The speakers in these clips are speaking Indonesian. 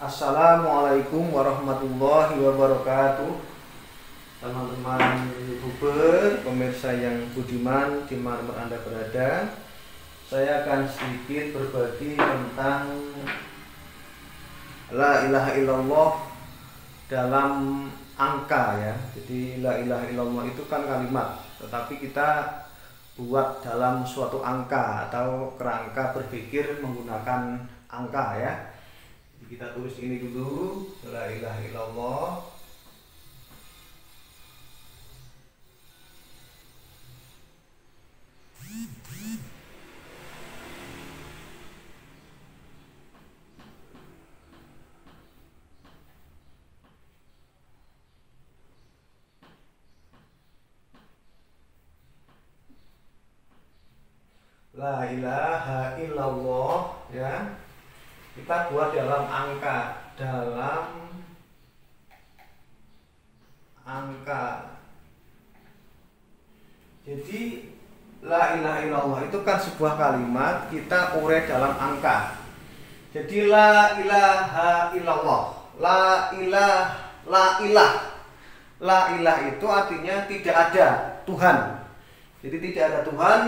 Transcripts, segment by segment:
Assalamualaikum warahmatullahi wabarakatuh. Teman-teman YouTuber, pemirsa yang budiman dimanapun Anda berada, saya akan sedikit berbagi tentang La ilaha illallah dalam angka ya. Jadi La ilaha illallah itu kan kalimat, tetapi kita buat dalam suatu angka atau kerangka berpikir menggunakan angka ya. Kita tulis ini dulu, La ilaha illallah. La ilaha illallah ya. Kita buat dalam angka, Jadi La ilaha illallah itu kan sebuah kalimat, kita urai dalam angka. Jadi La ilaha illallah, La ilah itu artinya tidak ada Tuhan. Jadi tidak ada Tuhan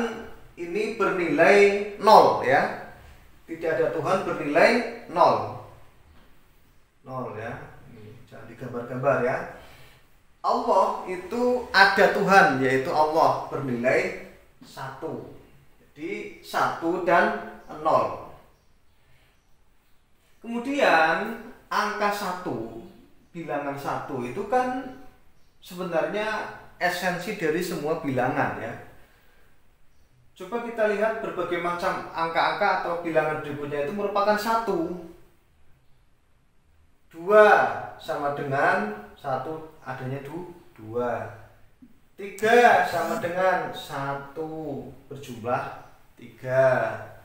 ini bernilai 0 ya. Tidak ada Tuhan bernilai 0 ya. Ini jangan digambar-gambar ya. Allah itu ada Tuhan, yaitu Allah bernilai 1. Jadi 1 dan 0. Kemudian angka 1, bilangan 1 itu kan sebenarnya esensi dari semua bilangan ya. Coba kita lihat berbagai macam angka-angka atau bilangan berikutnya itu merupakan 1. 2 sama dengan 1, adanya 2. 3 sama dengan 1 berjumlah 3.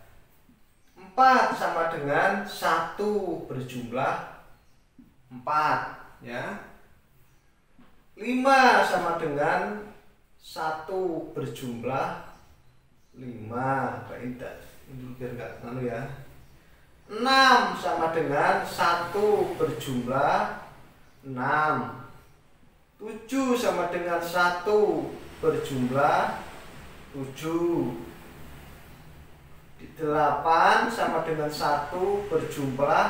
4 sama dengan 1 berjumlah 4 ya. 5 sama dengan 1 berjumlah 5. Ini biar enggak ya. 6 sama dengan 1 berjumlah 6. 7 sama dengan 1 berjumlah 7. 8 sama dengan 1 berjumlah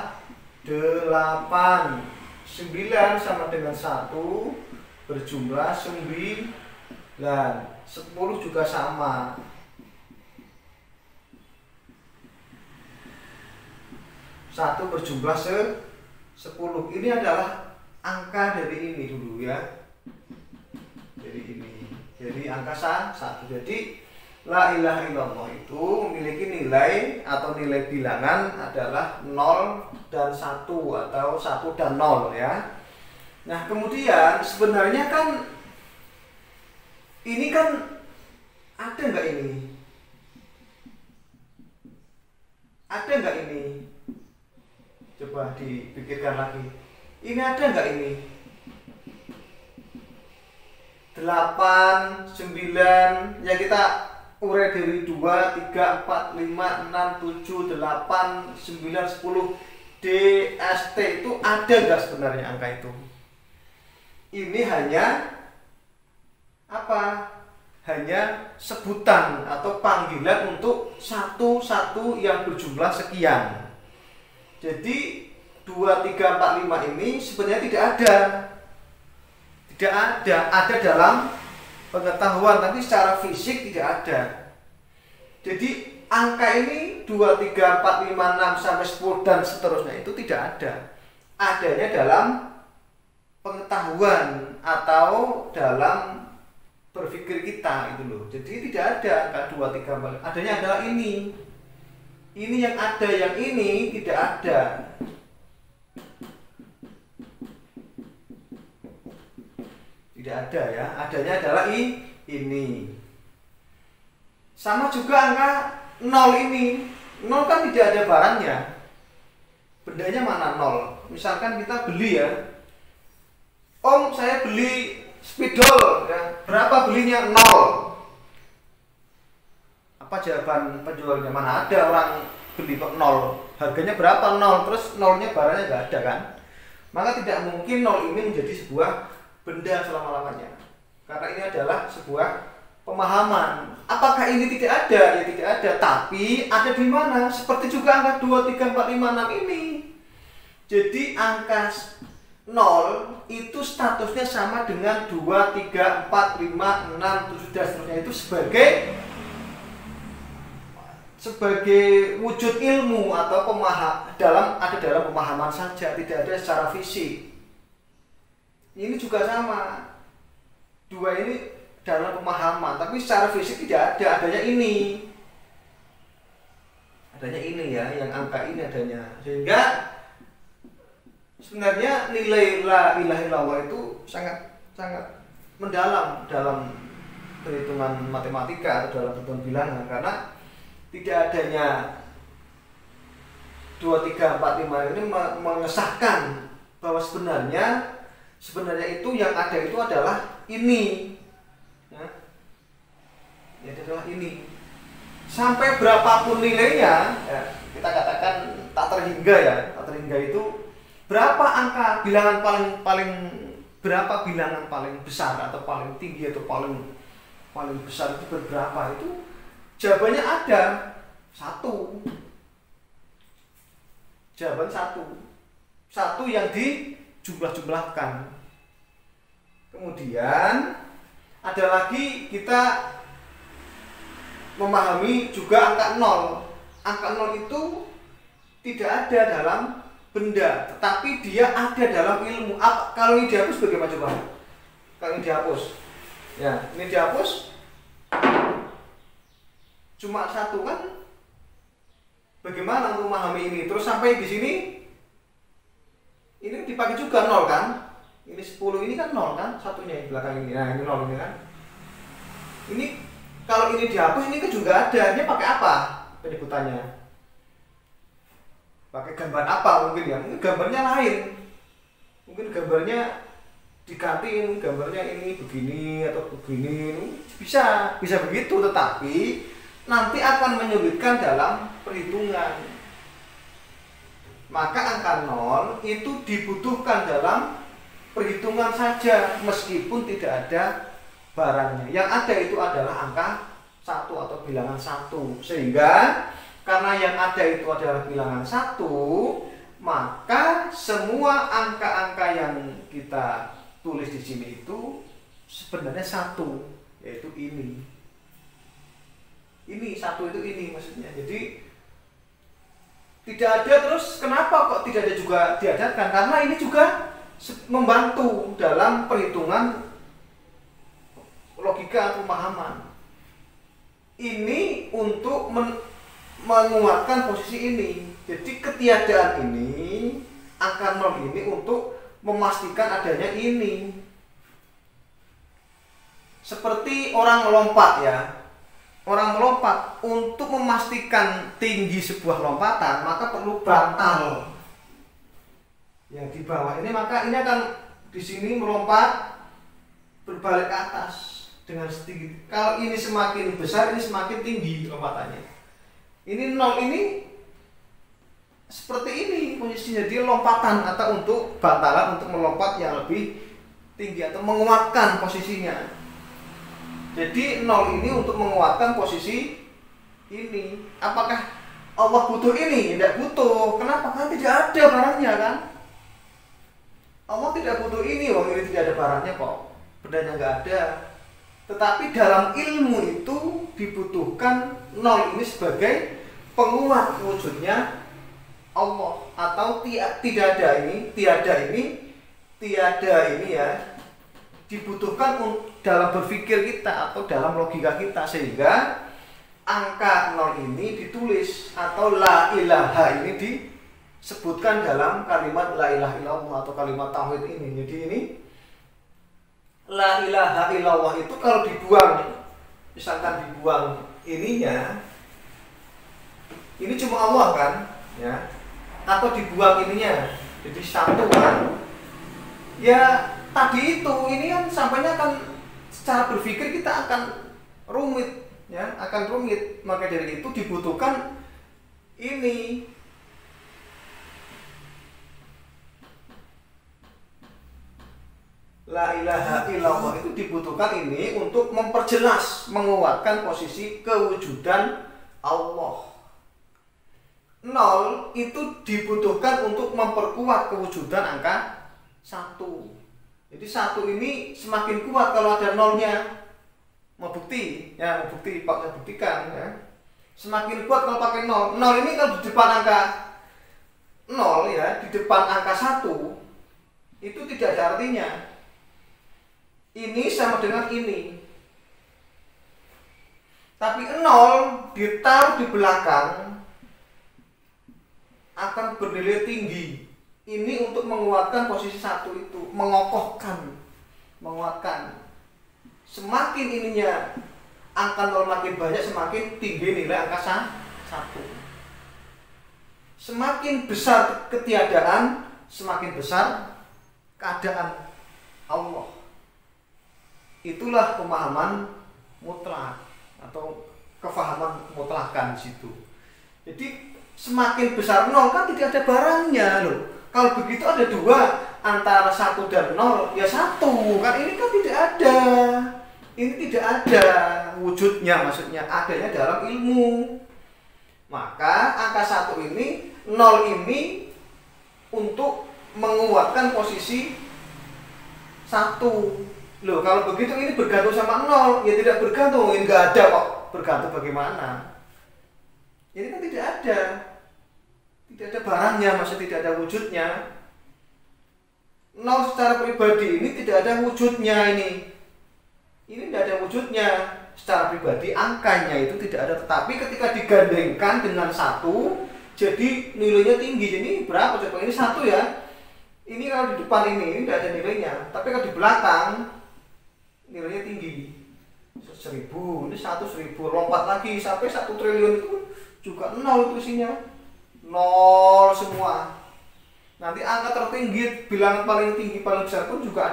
8. 9 sama dengan 1 berjumlah 9. 10 juga sama. 1 berjumlah 10. Ini adalah angka dari ini dulu ya. Jadi angka 1. Jadi La ilaha illallah itu memiliki nilai atau nilai bilangan adalah 0 dan 1 atau 1 dan 0 ya. Nah kemudian sebenarnya kan ini kan ada nggak ini? Ada nggak ini? Coba dipikirkan lagi. Ini ada nggak ini? 8, 9, ya kita urai dari 2, 3, 4, 5, 6, 7, 8, 9, 10 DST itu ada nggak sebenarnya angka itu? Ini hanya apa? Hanya sebutan atau panggilan untuk satu yang berjumlah sekian. Jadi 2, 3, 4, 5 ini sebenarnya tidak ada. Tidak ada, ada dalam pengetahuan tapi secara fisik tidak ada. Jadi angka ini 2, 3, 4, 5, 6 sampai 10 dan seterusnya itu tidak ada. Adanya dalam pengetahuan atau dalam berpikir kita itu loh. Jadi tidak ada angka 2, 3, 4. Adanya adalah ini. Ini yang ada, yang ini tidak ada. Tidak ada ya. Adanya adalah ini. Sama juga angka 0 ini. 0 kan tidak ada barangnya. Bendanya mana 0? Misalkan kita beli ya. Om, saya beli spidol ya. Berapa belinya? 0. Apa jawaban penjualnya? Mana ada orang beli kok nol, harganya berapa nol, terus nolnya barangnya nggak ada kan, maka tidak mungkin nol ini menjadi sebuah benda selama-lamanya, karena ini adalah sebuah pemahaman. Apakah ini tidak ada? Ya tidak ada, tapi ada di mana? Seperti juga angka 2, 3, 4, 5, 6 ini. Jadi angka 0 itu statusnya sama dengan 2, 3, 4, 5, 6, 7 dan seterusnya, itu sebagai wujud ilmu atau dalam pemahaman saja, tidak ada secara fisik. Ini juga sama, 2 ini dalam pemahaman, tapi secara fisik tidak ada, adanya ini ya, yang angka ini adanya. Sehingga sebenarnya nilai la ilaha illallah itu sangat mendalam dalam perhitungan matematika atau dalam perhitungan bilangan, karena tidak adanya 2, 3, 4, 5 ini mengesahkan bahwa sebenarnya itu yang ada itu adalah ini ya, adalah ini. Sampai berapapun nilainya ya, kita katakan tak terhingga itu berapa angka bilangan berapa bilangan paling besar atau paling tinggi atau paling besar itu berapa, itu jawabannya ada 1. Jawaban 1 yang dijumlah-jumlahkan. Kemudian ada lagi kita memahami juga angka 0. Angka 0 itu tidak ada dalam benda, tetapi dia ada dalam ilmu. Kalau ini dihapus bagaimana coba? Kalau ini dihapus, ya ini dihapus, cuma 1 kan? Bagaimana untuk memahami ini? Terus sampai di sini, ini dipakai juga 0 kan? Ini 10 ini kan 0 kan? Satunya di belakang ini, nah ini 0 ini kan? Ini kalau ini dihapus, ini kan juga ada. Ini pakai apa penyebutannya? Pakai gambar apa mungkin ya? Mungkin gambarnya lain. Mungkin gambarnya diganti, gambarnya ini begini atau begini. Bisa begitu, tetapi nanti akan menyulitkan dalam perhitungan. Maka angka 0 itu dibutuhkan dalam perhitungan saja, meskipun tidak ada barangnya. Yang ada itu adalah angka 1 atau bilangan 1. Sehingga karena yang ada itu adalah bilangan 1, maka semua angka-angka yang kita tulis di sini itu sebenarnya 1, yaitu ini. Ini 1 itu ini maksudnya. Jadi tidak ada, terus kenapa kok tidak ada juga diadakan? Karena ini juga membantu dalam perhitungan logika atau pemahaman. Ini untuk menguatkan posisi ini. Jadi ketiadaan ini, angka 0 ini untuk memastikan adanya ini. Seperti orang melompat ya. Orang melompat, untuk memastikan tinggi sebuah lompatan, maka perlu bantal yang di bawah ini, maka ini akan di sini melompat berbalik ke atas dengan setinggi. Kalau ini semakin besar, ini semakin tinggi lompatannya. Ini 0 ini seperti ini posisinya, dia lompatan atau untuk bantalan untuk melompat yang lebih tinggi atau menguatkan posisinya. Jadi 0 ini untuk menguatkan posisi ini. Apakah Allah butuh ini? Tidak butuh. Kenapa? Karena tidak ada barangnya kan. Allah tidak butuh ini, ini tidak ada barangnya kok. Bendanya nggak ada. Tetapi dalam ilmu itu dibutuhkan 0 ini sebagai penguat wujudnya Allah, atau tiada ini ya, dibutuhkan dalam berpikir kita atau dalam logika kita, sehingga angka 0 ini ditulis atau la ilaha ini disebutkan dalam kalimat la ilaha illallah atau kalimat tauhid ini. Jadi ini la ilaha illallah itu kalau dibuang, misalkan dibuang ininya, ini cuma Allah kan ya, atau dibuang ininya jadi 1 kan ya, tadi itu ini kan sampainya akan secara berpikir kita akan rumit ya, akan rumit. Maka dari itu dibutuhkan ini. La ilaha illallah itu dibutuhkan ini untuk memperjelas, menguatkan posisi kewujudan Allah. Nol itu dibutuhkan untuk memperkuat kewujudan angka 1. Jadi 1 ini semakin kuat kalau ada nolnya. Mau bukti, Pak, saya buktikan ya. Semakin kuat kalau pakai nol. Nol ini kalau di depan angka 0 ya, di depan angka 1 itu tidak ada artinya. Ini sama dengan ini. Tapi 0 ditaruh di belakang akan bernilai tinggi. Ini untuk menguatkan posisi 1 itu, mengokohkan, menguatkan. Semakin ininya angka 0 makin banyak, semakin tinggi nilai angka 1. Semakin besar ketiadaan, semakin besar keadaan Allah. Itulah pemahaman mutlak atau kefahaman mutlakan di situ. Jadi semakin besar 0 kan tidak ada barangnya loh. Kalau begitu ada 2 antara 1 dan 0 ya 1 kan, ini kan tidak ada. Ini tidak ada wujudnya, maksudnya adanya dalam ilmu. Maka angka 1 ini, 0 ini untuk menguatkan posisi 1. Loh, kalau begitu ini bergantung sama 0, ya tidak bergantung, ini nggak ada kok. Bergantung bagaimana? Ini kan tidak ada. Tidak ada barangnya, maksudnya tidak ada wujudnya. 0 secara pribadi ini tidak ada wujudnya ini. Ini tidak ada wujudnya secara pribadi, angkanya itu tidak ada. Tetapi ketika digandengkan dengan 1, jadi nilainya tinggi. Jadi berapa coba? Ini 1 ya. Ini kalau di depan ini tidak ada nilainya. Tapi kalau di belakang nilainya tinggi. 1000, ini 1.000, lompat lagi sampai 1 triliun itu juga 0 itu isinya. 0 semua. Nanti angka tertinggi, bilangan paling tinggi paling besar pun juga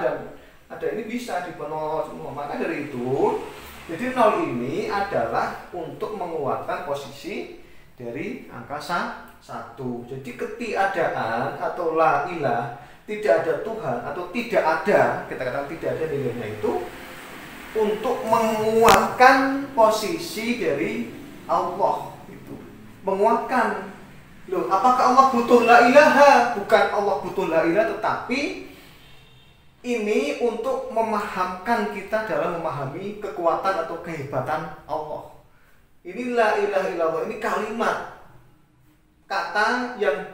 ada ini bisa di 0 semua. Maka dari itu, jadi 0 ini adalah untuk menguatkan posisi dari angka 1. Jadi ketiadaan atau la ilah, tidak ada Tuhan atau tidak ada, kita katakan tidak ada nilainya itu untuk menguatkan posisi dari Allah itu. Menguatkan. Loh, apakah Allah butuh la ilaha? Bukan Allah butuh la ilaha, tetapi ini untuk memahamkan kita dalam memahami kekuatan atau kehebatan Allah. Ini la ilaha illallah, ini kalimat, kata yang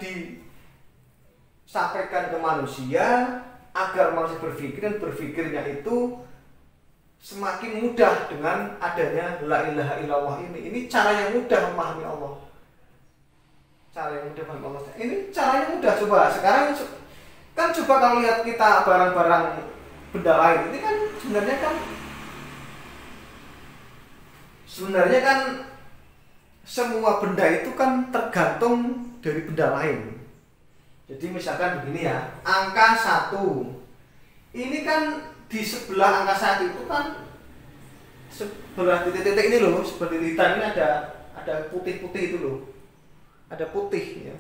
disampaikan ke manusia agar manusia berpikir, dan berpikirnya itu semakin mudah dengan adanya la ilaha illallah ini. Ini cara yang mudah memahami Allah. Cara yang mudah memahami Allah. Ini caranya mudah. Coba sekarang kan coba kalau lihat kita barang-barang benda lain, ini kan sebenarnya kan semua benda itu kan tergantung dari benda lain. Jadi misalkan begini ya, angka 1 ini kan di sebelah angka 1 itu kan sebelah titik-titik ini loh, seperti hitam ini ada putih-putih itu loh, ada putih ya.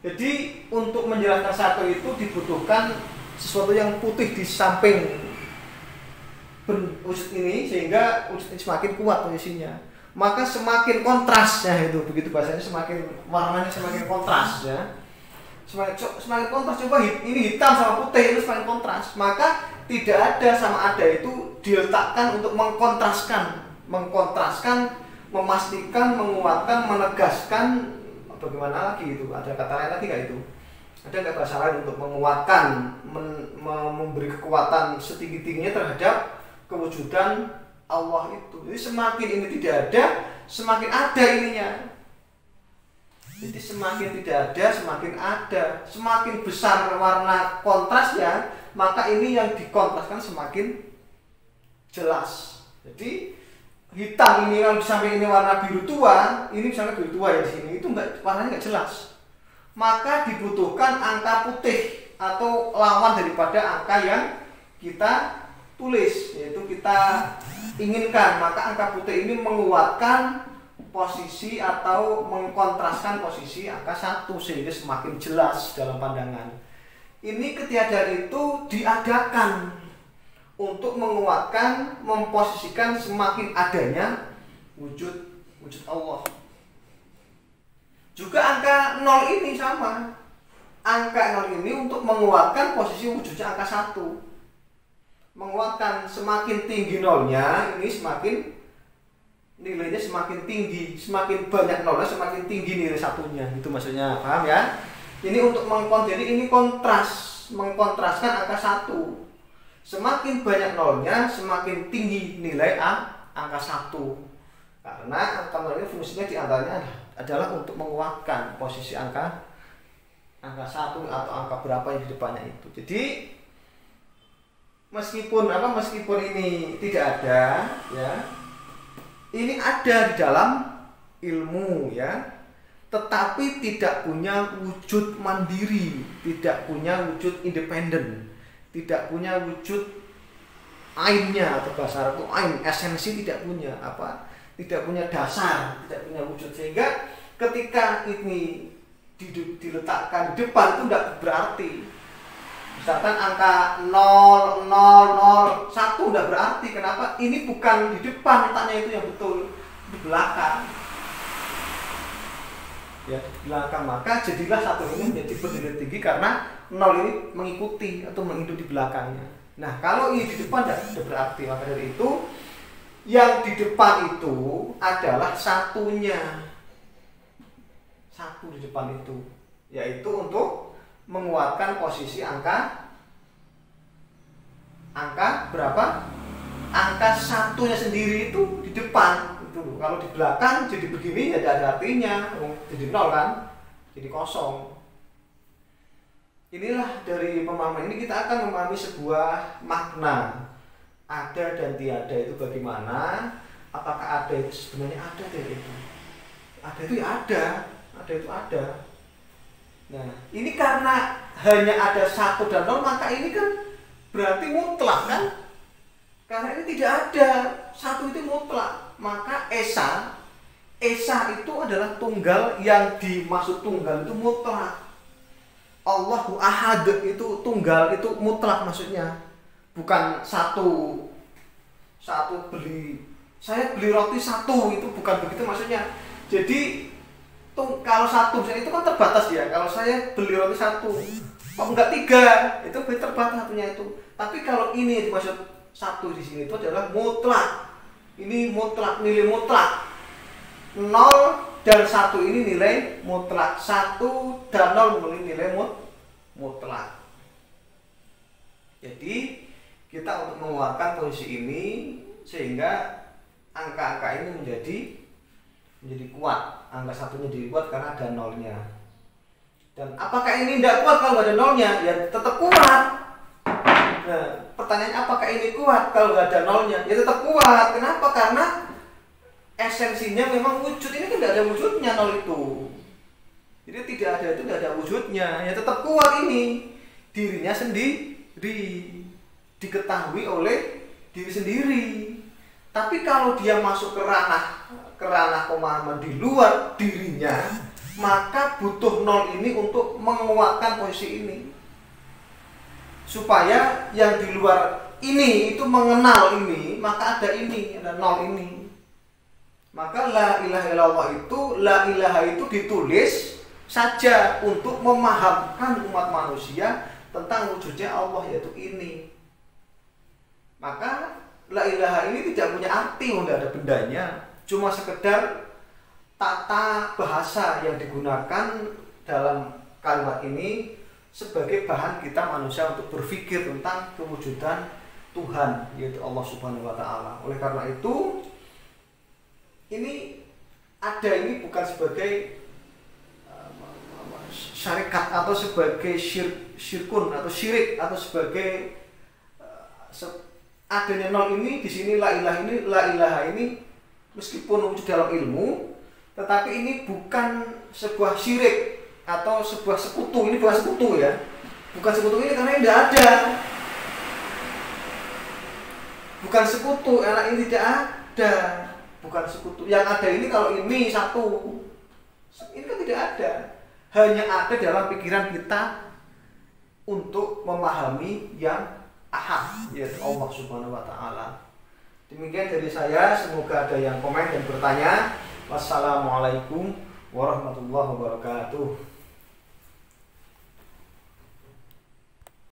Jadi untuk menjelaskan 1 itu dibutuhkan sesuatu yang putih di samping wujud ini, sehingga wujud ini semakin kuat posisinya. Maka semakin kontrasnya itu, begitu bahasanya, semakin warnanya semakin kontras ya. Semakin kontras, coba ini hitam sama putih itu semakin kontras. Maka tidak ada sama ada itu diletakkan untuk mengkontraskan, memastikan, menguatkan, menegaskan. Bagaimana lagi itu? Ada kata lain lagi nggak itu? Ada nggak bahasa lain untuk menguatkan, memberi kekuatan setinggi-tingginya terhadap kewujudan Allah itu? Jadi semakin ini tidak ada, semakin ada ininya. Jadi semakin tidak ada, semakin ada. Semakin besar warna kontrasnya, maka ini yang dikontraskan semakin jelas. Jadi hitam ini kalau di samping ini warna biru tua, ini misalnya biru tua ya di sini, itu warnanya nggak jelas. Maka dibutuhkan angka putih atau lawan daripada angka yang kita tulis, yaitu kita inginkan. Maka angka putih ini menguatkan posisi atau mengkontraskan posisi angka 1 sehingga semakin jelas dalam pandangan. Ini ketiadaan itu diadakan untuk menguatkan, memposisikan semakin adanya wujud Allah. Juga angka 0 ini sama. Angka 0 ini untuk menguatkan posisi wujudnya angka 1. Menguatkan, semakin tinggi nolnya, ini semakin nilainya semakin tinggi, semakin banyak nolnya semakin tinggi nilai satunya. Itu maksudnya, paham ya? Ini untuk jadi ini mengkontraskan angka 1. Semakin banyak nolnya semakin tinggi nilai angka 1. Karena angka 0 ini fungsinya diantaranya adalah untuk menguatkan posisi angka 1 atau angka berapa yang di depannya itu. Jadi meskipun ini tidak ada ya, ini ada di dalam ilmu ya, tetapi tidak punya wujud mandiri, tidak punya wujud independen, tidak punya wujud ainnya atau bahasa Arab itu ain, esensi tidak punya tidak punya dasar, tidak punya wujud, sehingga ketika ini diletakkan di depan itu tidak berarti. Misalkan angka 0, 0, 0, 1 tidak berarti. Kenapa? Ini bukan di depan letaknya, itu yang betul, di belakang. Ya, di belakang. Maka jadilah 1 ini menjadi bernilai tinggi karena 0 ini mengikuti atau menginduk di belakangnya. Nah, kalau ini di depan tidak berarti. Maka dari itu yang di depan itu adalah satunya. 1 di depan itu, yaitu untuk menguatkan posisi angka berapa? Angka 1-nya sendiri itu di depan itu. Kalau di belakang jadi begini ya tidak ada artinya, jadi 0 kan, jadi kosong. Inilah dari pemahaman ini kita akan memahami sebuah makna ada dan tiada itu bagaimana. Apakah ada itu sebenarnya ada dari itu? Ada itu ya ada itu ada. Nah, ini karena hanya ada 1 dan 0, maka ini kan berarti mutlak kan? Karena ini tidak ada, 1 itu mutlak. Maka esa itu adalah tunggal, yang dimaksud tunggal itu mutlak. Allahu ahad itu tunggal, itu mutlak maksudnya. Bukan satu saya beli roti 1, itu bukan begitu maksudnya. Jadi kalau 1 itu kan terbatas ya. Kalau saya beli roti 1, kok enggak 3, itu terbatas satunya itu. Tapi kalau ini dimaksud 1 di sini itu adalah mutlak. Ini mutlak, nilai mutlak. 0 dan 1 ini nilai mutlak. 1 dan 0 ini nilai mutlak. Jadi kita untuk menguatkan posisi ini sehingga angka-angka ini menjadi kuat. Angka 1-nya jadi kuat karena ada 0-nya. Dan apakah ini tidak kuat kalau nggak ada 0-nya? Ya tetap kuat. Nah, pertanyaannya apakah ini kuat kalau nggak ada 0-nya? Ya tetap kuat. Kenapa? Karena esensinya memang wujud. Ini tidak ada wujudnya 0 itu. Jadi tidak ada itu, tidak ada wujudnya. Ya tetap kuat ini. Dirinya sendiri, diketahui oleh diri sendiri. Tapi kalau dia masuk ke ranah pemahaman di luar dirinya, maka butuh 0 ini untuk menguatkan posisi ini, supaya yang di luar ini itu mengenal ini, maka ada ini, ada 0 ini. Maka la ilaha illallah itu, la ilaha itu ditulis saja untuk memahamkan umat manusia tentang wujudnya Allah, yaitu ini. Maka la ilaha ini tidak punya arti, tidak ada bendanya, cuma sekedar tata bahasa yang digunakan dalam kalimat ini sebagai bahan kita manusia untuk berpikir tentang kewujudan Tuhan, yaitu Allah Subhanahu wa Ta'ala. Oleh karena itu, ini ada ini bukan sebagai syarikat atau sebagai syirkun atau syirik atau sebagai adanya 0 ini di sini, la ilaha ini meskipun wujud dalam ilmu, tetapi ini bukan sebuah syirik atau sebuah sekutu. Ini bukan sekutu ya, bukan sekutu ini karena tidak ada, bukan sekutu, karena ini tidak ada, bukan sekutu. Yang ada ini kalau ini satu, ini kan tidak ada. Hanya ada dalam pikiran kita untuk memahami yang ahad, yaitu Allah Subhanahu wa taala. Demikian dari saya, semoga ada yang komen dan bertanya. Wassalamualaikum warahmatullahi wabarakatuh.